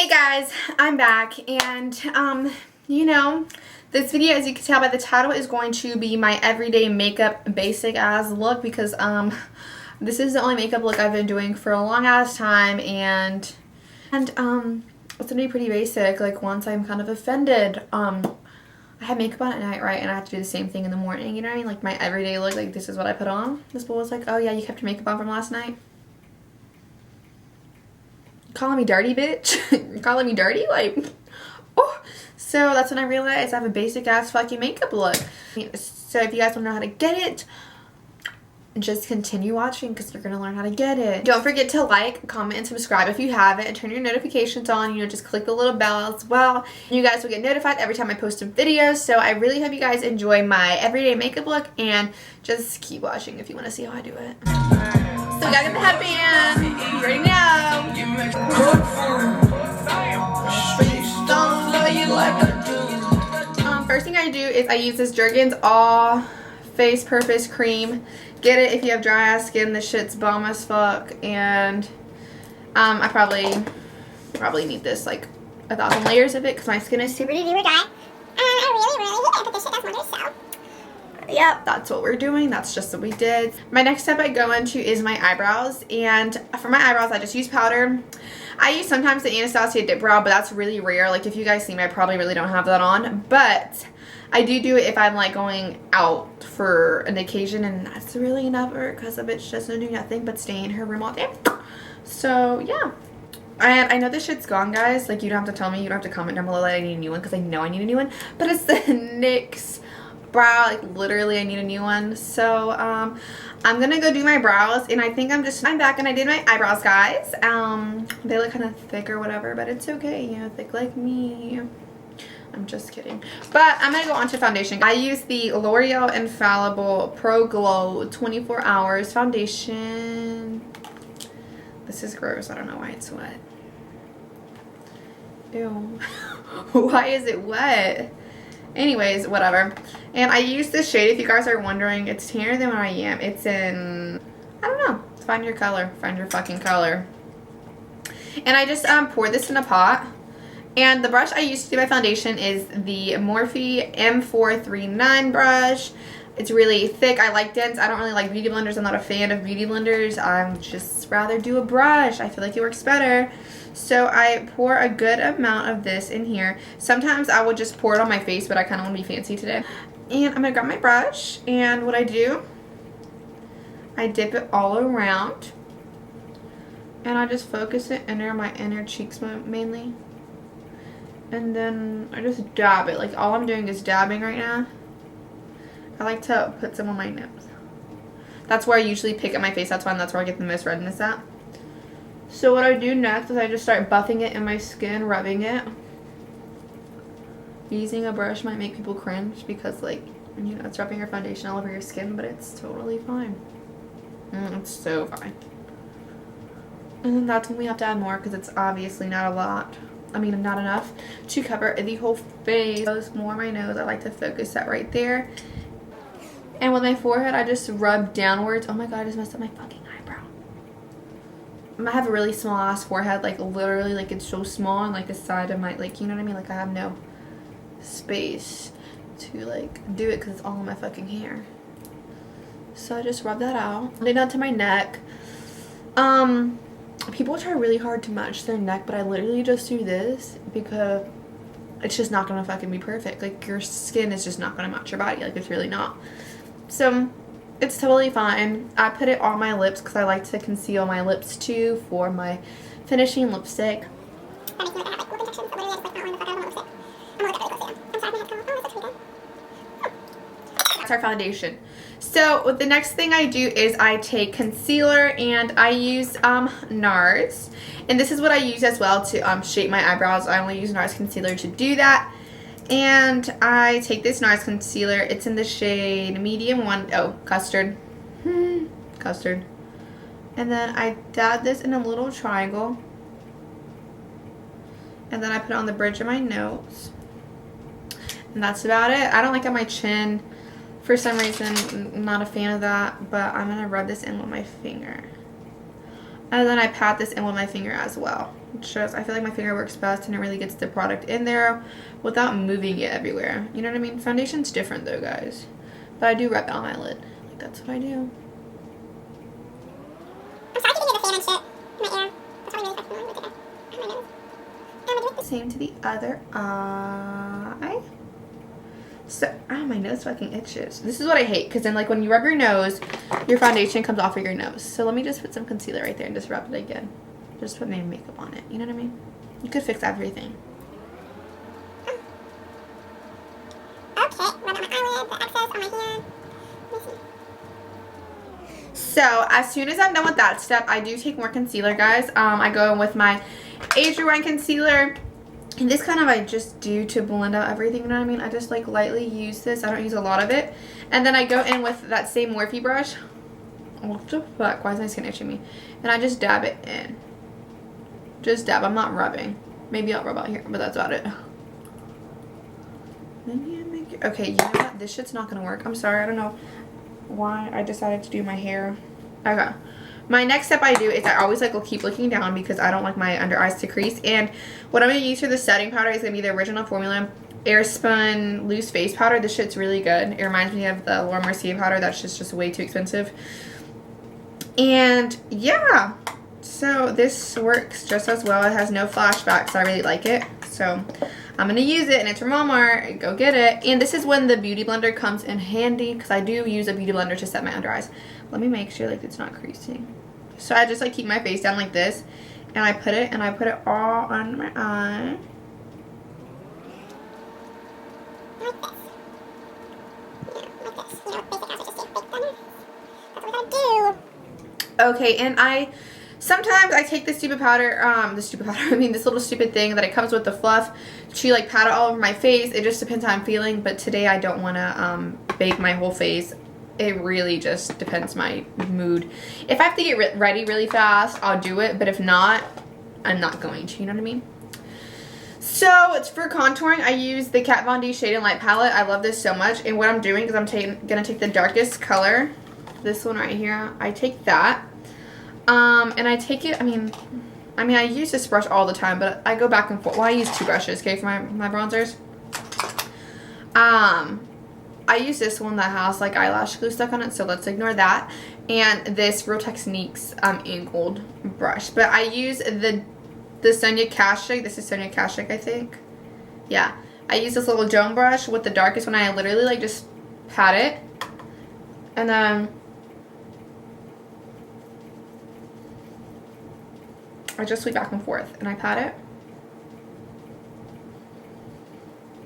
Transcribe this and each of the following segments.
guys, I'm back, and you know, this video, as you can tell by the title, is going to be my everyday makeup basic ass look, because this is the only makeup look I've been doing for a long ass time, and it's gonna be pretty basic. Like, once I'm kind of offended, I have makeup on at night, right, and I have to do the same thing in the morning, you know what I mean? Like, my everyday look, like, this is what I put on. This boy was like, oh yeah, you kept your makeup on from last night? Calling me dirty, bitch? You're calling me dirty? Like, oh. So that's when I realized I have a basic ass fucking makeup look. So if you guys want to know how to get it, just continue watching, because you're gonna learn how to get it. Don't forget to like, comment, and subscribe if you haven't, and turn your notifications on. You know, just click the little bell as well. You guys will get notified every time I post a video. So I really hope you guys enjoy my everyday makeup look, and just keep watching if you want to see how I do it. So we gotta get the headband. You already know. First thing I do is I use this Jergens All Face Purpose Cream. Get it if you have dry ass skin. This shit's bomb as fuck, and I probably need this like 1,000 layers of it, because my skin is super dry. I really hate it, but this shit does wonders, so. Yep, that's what we're doing. That's just what we did. My next step I go into is my eyebrows, and for my eyebrows I just use powder. I use sometimes the Anastasia Dip Brow, but that's really rare. Like, if you guys see me, I probably really don't have that on, but I do it if I'm like going out for an occasion, and that's really never, because a bitch doesn't do nothing but stay in her room all day. So yeah, I know this shit's gone, guys. Like, you don't have to tell me, you don't have to comment down below that I need a new one, because I know I need a new one, but it's the NYX brow. Like, literally I need a new one. So I'm gonna go do my brows, and I think I'm back, and I did my eyebrows, guys. They look kind of thick or whatever, but it's okay, you know, thick like me. I'm just kidding. But I'm gonna go on to foundation. I use the L'Oreal Infallible Pro Glow 24 Hours foundation. This is gross. I don't know why it's wet. Ew. Why is it wet? Anyways, whatever. And I use this shade, if you guys are wondering. It's tanner than what I am. It's in, I don't know. Find your color. Find your fucking color. And I just pour this in a pot. And the brush I use to do my foundation is the Morphe M439 brush. It's really thick. I like dense. I don't really like beauty blenders. I'm not a fan of beauty blenders. I'm just rather do a brush. I feel like it works better. So I pour a good amount of this in here. Sometimes I would just pour it on my face, but I kind of want to be fancy today. And I'm going to grab my brush, and what I do, I dip it all around, and I just focus it under my inner cheeks mainly. And then I just dab it. Like, all I'm doing is dabbing right now. I like to put some on my nose. That's where I usually pick at my face. That's where I get the most redness at. So what I do next is I just start buffing it in my skin, rubbing it. Using a brush might make people cringe, because, like, you know, it's rubbing your foundation all over your skin, but it's totally fine. It's so fine. And then that's when we have to add more, because it's obviously not a lot. I mean, not enough to cover the whole face. More my nose. I like to focus that right there. And with my forehead, I just rub downwards. Oh my god, I just messed up my fucking eyebrow. I have a really small ass forehead. Like, literally, like, it's so small, and like the side of my, like, you know what I mean? Like, I have no space to like do it, because it's all in my fucking hair. So I just rub that out. Lay down to my neck. People try really hard to match their neck, but I literally just do this because it's just not gonna fucking be perfect. Like, your skin is just not gonna match your body. Like, it's really not. So it's totally fine. I put it on my lips because I like to conceal my lips too for my finishing lipstick. That's our foundation. So the next thing I do is I take concealer, and I use NARS, and this is what I use as well to shape my eyebrows. I only use NARS concealer to do that. And I take this NARS concealer. It's in the shade medium 1. Oh, custard. Custard. And then I dab this in a little triangle, and then I put it on the bridge of my nose, and that's about it. I don't like on my chin. For some reason, I'm not a fan of that, but I'm going to rub this in with my finger. And then I pat this in with my finger as well. Just, I feel like my finger works best and it really gets the product in there without moving it everywhere. You know what I mean? Foundation's different though, guys. But I do rub it on my lid. Like, that's what I do. I'm sorry to give you the fan and shit in my ear. That's probably really fucking annoying right there. On my nose. And I'm gonna do it. Same to the other eye. So, my nose fucking itches. This is what I hate, because then like when you rub your nose, your foundation comes off of your nose. So let me just put some concealer right there and just rub it again. Just put my makeup on it. You know what I mean? You could fix everything. Okay, rub on my eyelid, the excess on my hand. Let me see. So as soon as I'm done with that step, I do take more concealer, guys. I go in with my Age Rewind concealer. And this kind of I just do to blend out everything, you know what I mean? I just like lightly use this. I don't use a lot of it. And then I go in with that same Morphe brush. What the fuck? Why is my skin itching me? And I just dab it in. Just dab. I'm not rubbing. Maybe I'll rub out here, but that's about it. Maybe I make it. Okay, you know what? This shit's not gonna work. I'm sorry. I don't know why I decided to do my hair. Okay. My next step I do is I always like will keep looking down because I don't like my under eyes to crease. And what I'm going to use for the setting powder is going to be the original formula Airspun loose face powder. This shit's really good. It reminds me of the Laura Mercier powder. That's just way too expensive. And yeah, so this works just as well. It has no flashbacks. I really like it. So I'm going to use it, and it's from Walmart. Go get it. And this is when the Beauty Blender comes in handy because I do use a Beauty Blender to set my under eyes. Let me make sure like it's not creasing. So I just like keep my face down like this, and I put it all on my eye. Like this. Yeah, like this. You know, basic as I just say, big thunder. That's what we gotta do. Okay, and sometimes I take this stupid powder, I mean this little stupid thing that it comes with the fluff to like pat it all over my face. It just depends how I'm feeling, but today I don't want to bake my whole face. It really just depends my mood. If I have to get ready really fast, I'll do it, but if not, I'm not going to, you know what I mean? So, it's for contouring. I use the Kat Von D Shade and Light palette. I love this so much, and what I'm doing is I'm gonna take the darkest color, this one right here. I take that, and I take it, I mean, I use this brush all the time, but I go back and forth. Well, I use two brushes, okay, for my bronzers. I use this one that has like eyelash glue stuck on it, so let's ignore that. And this Real Techniques angled brush. But I use the Sonia Kashuk. This is Sonia Kashuk, I think. Yeah. I use this little dome brush with the darkest one. I literally like just pat it. And then I just sweep back and forth and I pat it.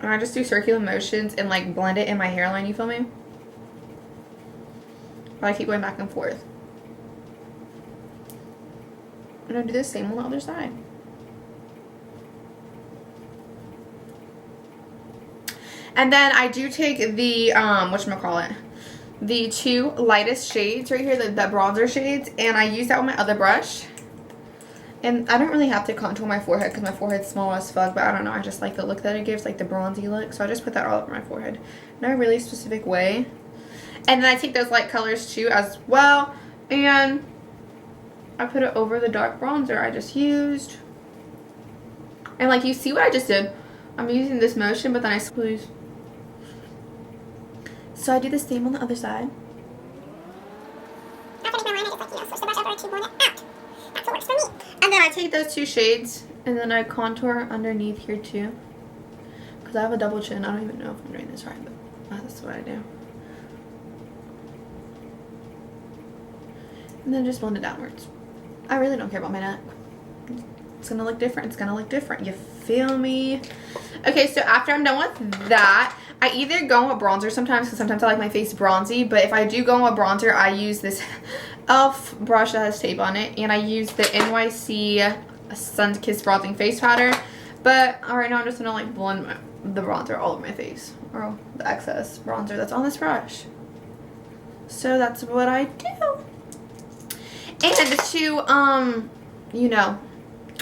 And I just do circular motions and like blend it in my hairline, you feel me? But I keep going back and forth. And I do the same on the other side. And then I do take the, whatchamacallit, the two lightest shades right here, the bronzer shades, and I use that with my other brush. And I don't really have to contour my forehead because my forehead's small as fuck, but I don't know, I just like the look that it gives, like the bronzy look. So I just put that all over my forehead in a really specific way. And then I take those light colors too as well, and I put it over the dark bronzer I just used. And like you see what I just did? I'm using this motion, but then I squeeze. So I do the same on the other side. After I finish my line, I just like, you know, switch the brush over to blend it out. That's what works for me. And then I take those two shades and then I contour underneath here too. Because I have a double chin. I don't even know if I'm doing this right, but that's what I do. And then just blend it downwards. I really don't care about my neck. It's gonna look different. It's gonna look different. You feel me? Okay, so after I'm done with that, I either go in with bronzer sometimes because sometimes I like my face bronzy. But if I do go in with bronzer, I use this e.l.f. brush that has tape on it. And I use the NYC Sun Kissed Bronzing Face Powder. But right now I'm just gonna like blend the bronzer all over my face. Or the excess bronzer that's on this brush. So that's what I do. And to, you know,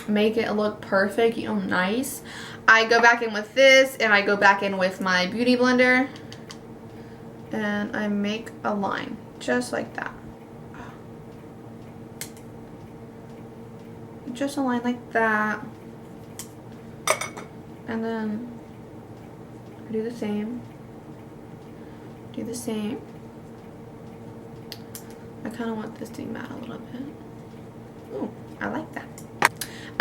make it look perfect, you know, nice, I go back in with this, and I go back in with my Beauty Blender, and I make a line, just like that. just a line like that. And then do the same. Do the same. I kind of want this to be matte a little bit. Ooh, I like that.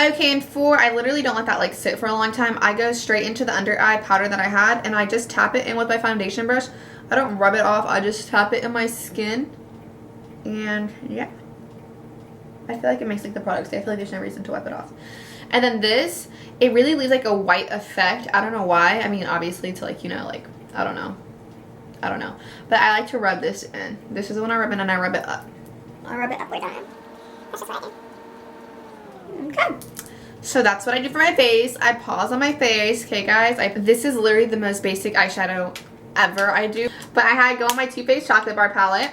Okay, and I literally don't let that like sit for a long time. I go straight into the under eye powder that I had, and I just tap it in with my foundation brush. I don't rub it off. I just tap it in my skin. And yeah. I feel like it makes like the product stay. I feel like there's no reason to wipe it off. And then this, it really leaves like a white effect. I don't know why. I mean, obviously to like, you know, like, I don't know. But I like to rub this in. This is when I rub it and I rub it up. I'll rub it upwards on him. That's just what I do. Okay. So that's what I do for my face. I pause on my face. Okay, guys. This is literally the most basic eyeshadow ever I do. But I go on my Too Faced Chocolate Bar palette.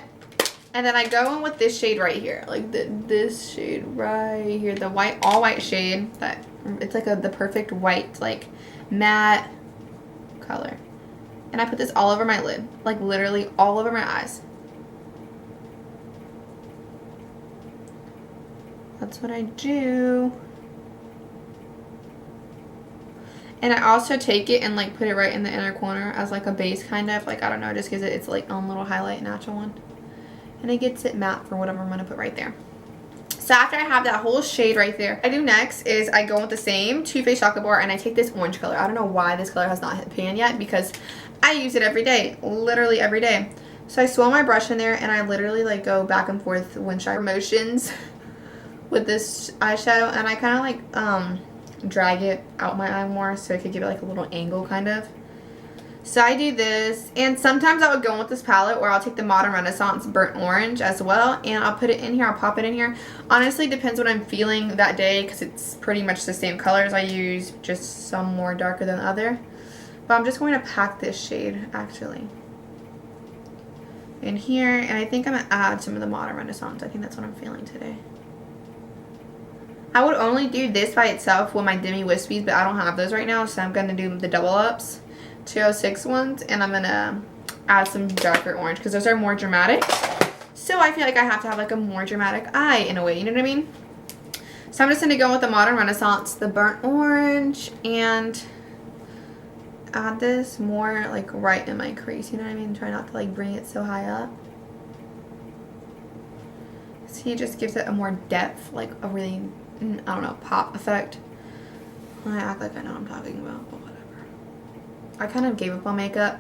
And then I go in with this shade right here. Like this shade right here. The white, all white shade. It's like the perfect white, like matte color. And I put this all over my lid. Like literally all over my eyes. That's what I do. And I also take it and like put it right in the inner corner as like a base kind of. Like, I don't know, just gives it its like own little highlight, natural one. And it gets it matte for whatever I'm going to put right there. So after I have that whole shade right there, what I do next is I go with the same Too Faced Chocolate Bar and I take this orange color. I don't know why this color has not hit pan yet because I use it every day. Literally every day. So I swirl my brush in there and I literally like go back and forth windshield motions with this eyeshadow. And I kind of like drag it out my eye more so I could give it like a little angle kind of. So I do this, and sometimes I would go in with this palette, or I'll take the Modern Renaissance Burnt Orange as well, and I'll put it in here, I'll pop it in here. Honestly, depends what I'm feeling that day, because it's pretty much the same colors I use, just some more darker than the other. But I'm just going to pack this shade, actually, in here, and I think I'm going to add some of the Modern Renaissance. I think that's what I'm feeling today. I would only do this by itself with my Demi Wispies, but I don't have those right now, so I'm going to do the double ups. 206 ones, and I'm gonna add some darker orange because those are more dramatic. So I feel like I have to have like a more dramatic eye in a way, you know what I mean? So I'm just gonna go with the Modern Renaissance, the burnt orange, and add this more like right in my crease, you know what I mean? Try not to like bring it so high up. See, it just gives it a more depth, like a really, I don't know, pop effect. I act like I know what I'm talking about, but whatever. I kind of gave up on makeup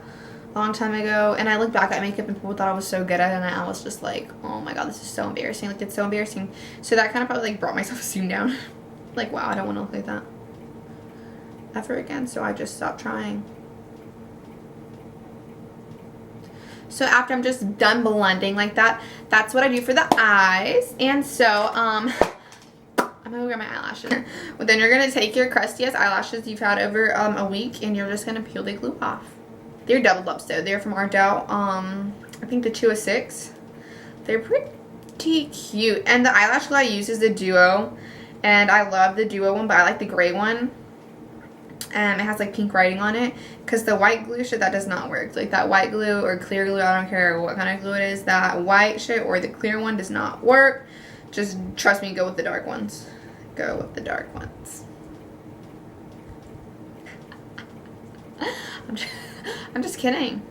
a long time ago, and I look back at makeup and people thought I was so good at it, and I was just like, oh my god, this is so embarrassing. Like, it's so embarrassing. So that kind of probably like brought my self-esteem down. Like, wow, I don't want to look like that ever again, so I just stopped trying. So after I'm just done blending like that, that's what I do for the eyes. And so I'm gonna wear my eyelashes. But then you're gonna take your crustiest eyelashes you've had over a week, and you're just gonna peel the glue off. They're double ups though. They're from Ardell. I think the 206. They're pretty cute. And the eyelash glue I use is the Duo, and I love the Duo one, but I like the gray one. It has like pink writing on it, because the white glue shit, that does not work. Like that white glue or clear glue, I don't care what kind of glue it is, that white shit or the clear one does not work. Just trust me, go with the dark ones. Go with the dark ones. I'm just kidding.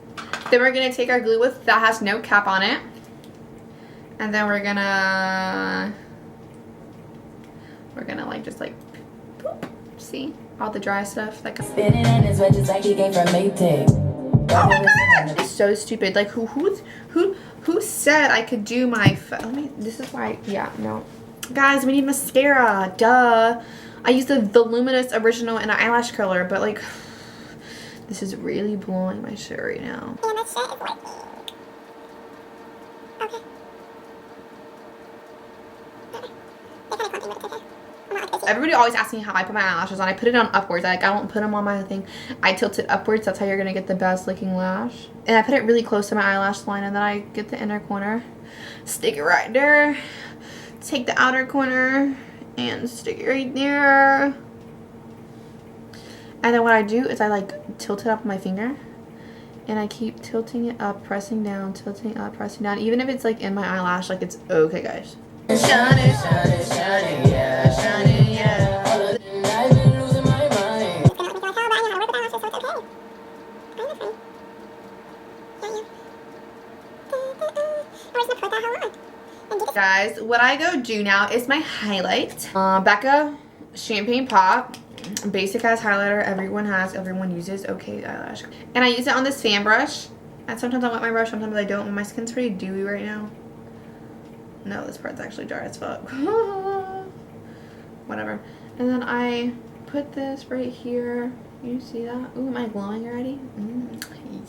Then we're gonna take our glue that has no cap on it, and then we're gonna like just like boop, see all the dry stuff like spinning in his wedges like he came from Maytag. Oh my god, it's so stupid. Like who said I could do my this is why, yeah, no. Guys, we need mascara. Duh. I used the Voluminous Original in an eyelash curler, but like, this is really blowing my shit right now. And that shit is working. Okay. They're kind of clumpy, but it's okay. I'm not like this. Everybody always asks me how I put my eyelashes on. I put it on upwards. Like, I don't put them on my thing. I tilt it upwards. That's how you're going to get the best looking lash. And I put it really close to my eyelash line, and then I get the inner corner. Stick it right there. Take the outer corner and stick it right there. And then what I do is I like tilt it up with my finger, and I keep tilting it up, pressing down, tilting up, pressing down. Even if it's like in my eyelash, like it's okay, guys. Shining, shining, shining, yeah, shining, yeah. All of the night, been losing my mind. It's gonna make me feel like hell, but I know how to work with eyelashes, so it's okay. I'm not funny. Yeah, we're just gonna put that hell on. And do this. Guys, what I go do now is my highlight. Becca Champagne Pop. Basic ass highlighter everyone uses. Okay, eyelash. And I use it on this fan brush. And sometimes I wet my brush, sometimes I don't. My skin's pretty dewy right now. No, this part's actually dry as fuck. Whatever. And then I put this right here. You see that? Ooh, am I glowing already?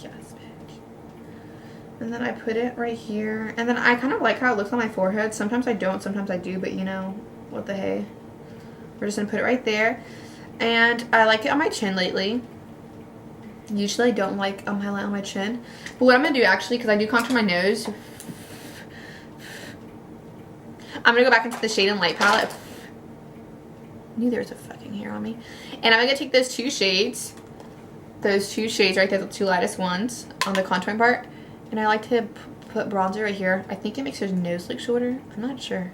Yes, bitch. And then I put it right here. And then I kind of like how it looks on my forehead. Sometimes I don't, sometimes I do. But you know, what the hey. We're just going to put it right there. And I like it on my chin lately. Usually I don't like highlight on my chin. But what I'm going to do actually, because I do contour my nose, I'm going to go back into the Shade and Light palette. I knew there was a fucking hair on me. And I'm going to take those two shades. Those two shades right there, the two lightest ones on the contouring part. And I like to put bronzer right here. I think it makes your nose look shorter. I'm not sure.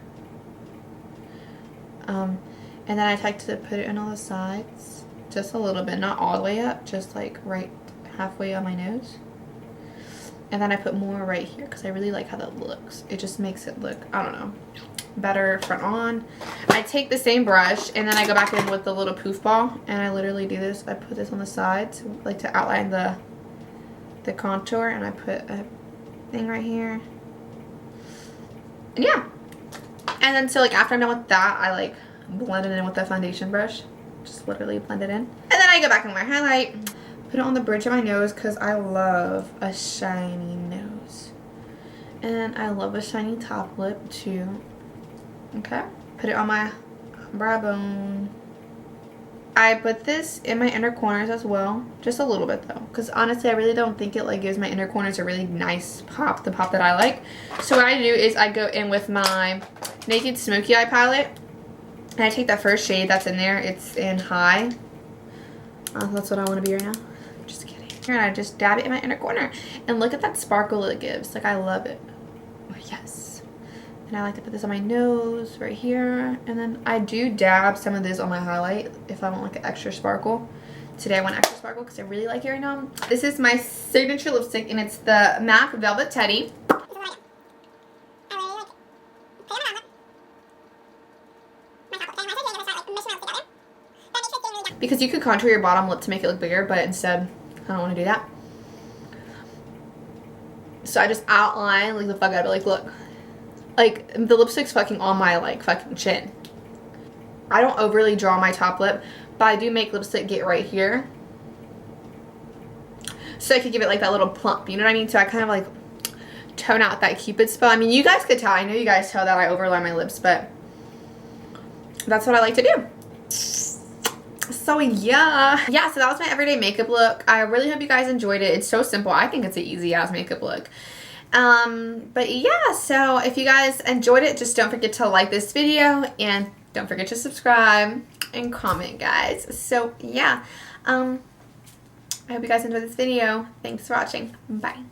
And then I like to put it in all the sides. Just a little bit. Not all the way up. Just like right halfway on my nose. And then I put more right here because I really like how that looks. It just makes it look, I don't know, better front on. I take the same brush and then I go back in with the little poof ball. And I literally do this. I put this on the sides like to outline the contour. And I put a thing right here. And yeah. And then so like after I'm done with that, I like blend it in with the foundation brush. Just literally blend it in. And then I go back and wear highlight. Put it on the bridge of my nose because I love a shiny nose. And I love a shiny top lip too. Okay. Put it on my brow bone. I put this in my inner corners as well. Just a little bit though. Because honestly, I really don't think it like gives my inner corners a really nice pop. The pop that I like. So what I do is I go in with my Naked Smoky Eye palette. And I take that first shade that's in there. It's in High. That's what I want to be right now. Just kidding. And I just dab it in my inner corner. And look at that sparkle it gives. Like, I love it. Oh, yes. And I like to put this on my nose right here. And then I do dab some of this on my highlight if I want like an extra sparkle. Today I want extra sparkle because I really like it right now. This is my signature lipstick. And it's the MAC Velvet Teddy. Because you could contour your bottom lip to make it look bigger, but instead, I don't want to do that. So I just outline like the fuck out of it. Like, look. Like, the lipstick's fucking on my, like, fucking chin. I don't overly draw my top lip, but I do make lipstick get right here. So I could give it, like, that little plump. You know what I mean? So I kind of, like, tone out that Cupid spell. I mean, you guys could tell. I know you guys tell that I overline my lips, but that's what I like to do. So yeah, so that was my everyday makeup look. I really hope you guys enjoyed it. It's so simple. I think it's an easy ass makeup look. But yeah, so if you guys enjoyed it, just don't forget to like this video and don't forget to subscribe and comment, guys. So yeah, I hope you guys enjoyed this video. Thanks for watching. Bye.